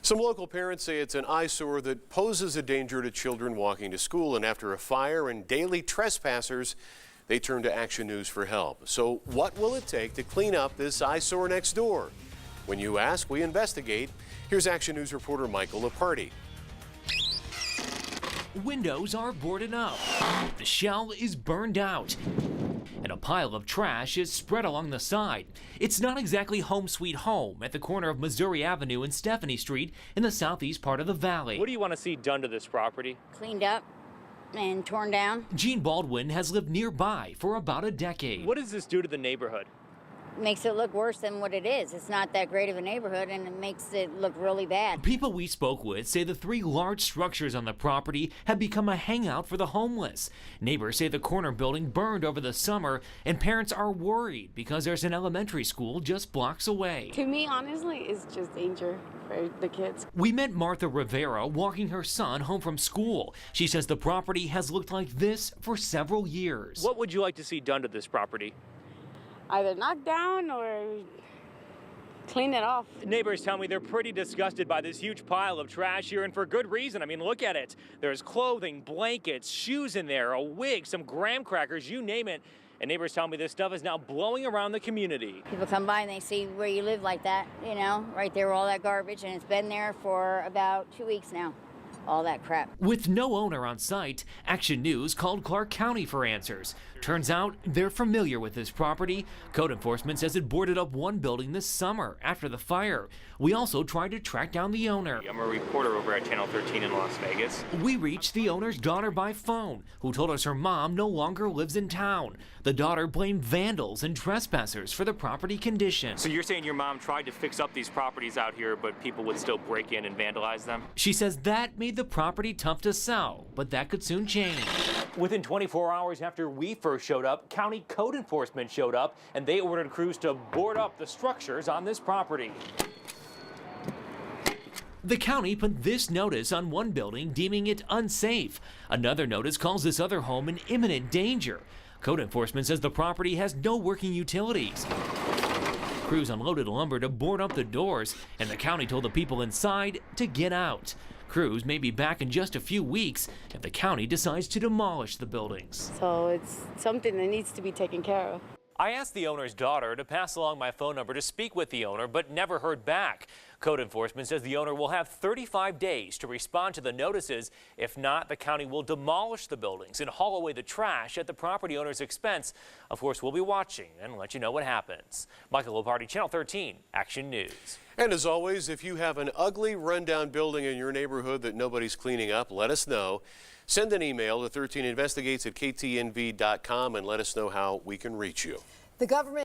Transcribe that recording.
Some local parents say it's an eyesore that poses a danger to children walking to school, and after a fire and daily trespassers, they turn to Action News for help. So what will it take to clean up this eyesore next door? When you ask, we investigate. Here's Action News reporter Michael Leparty. Windows are boarded up, the shell is burned out, and a pile of trash is spread along the side. It's not exactly home sweet home at the corner of Missouri Avenue and Stephanie Street in the southeast part of the valley. What do you want to see done to this property? Cleaned up and torn down. Jean Baldwin has lived nearby for about a decade. What does this do to the neighborhood? Makes it look worse than what it is. It's not that great of a neighborhood, and it makes it look really bad. People we spoke with say the three large structures on the property have become a hangout for the homeless. Neighbors say the corner building burned over the summer, and parents are worried because there's an elementary school just blocks away. To me, honestly, it's just danger for the kids. We met Martha Rivera walking her son home from school. She says the property has looked like this for several years. What would you like to see done to this property? Either knock down or clean it off. Neighbors tell me they're pretty disgusted by this huge pile of trash here, and for good reason. I mean, look at it. There's clothing, blankets, shoes in there, a wig, some graham crackers, you name it. And neighbors tell me this stuff is now blowing around the community. People come by and they see where you live like that, you know, right there, all that garbage, and it's been there for about 2 weeks now. All that crap. With no owner on site, Action News called Clark County for answers. Turns out they're familiar with this property. Code enforcement says it boarded up one building this summer after the fire. We also tried to track down the owner. I'm a reporter over at Channel 13 in Las Vegas. We reached the owner's daughter by phone, who told us her mom no longer lives in town. The daughter blamed vandals and trespassers for the property condition. So you're saying your mom tried to fix up these properties out here, but people would still break in and vandalize them? She says that made the property tough to sell, but that could soon change. Within 24 hours after we first showed up, county code enforcement showed up, and they ordered crews to board up the structures on this property. The county put this notice on one building, deeming it unsafe. Another notice calls this other home in imminent danger. Code enforcement says the property has no working utilities. Crews unloaded lumber to board up the doors, and the county told the people inside to get out. Crews may be back in just a few weeks if the county decides to demolish the buildings. So it's something that needs to be taken care of. I asked the owner's daughter to pass along my phone number to speak with the owner, but never heard back. Code enforcement says the owner will have 35 days to respond to the notices. If not, the county will demolish the buildings and haul away the trash at the property owner's expense. Of course, we'll be watching and let you know what happens. Michael Leparty, Channel 13, Action News. And as always, if you have an ugly, rundown building in your neighborhood that nobody's cleaning up, let us know. Send an email to 13investigates@ktnv.com and let us know how we can reach you. The government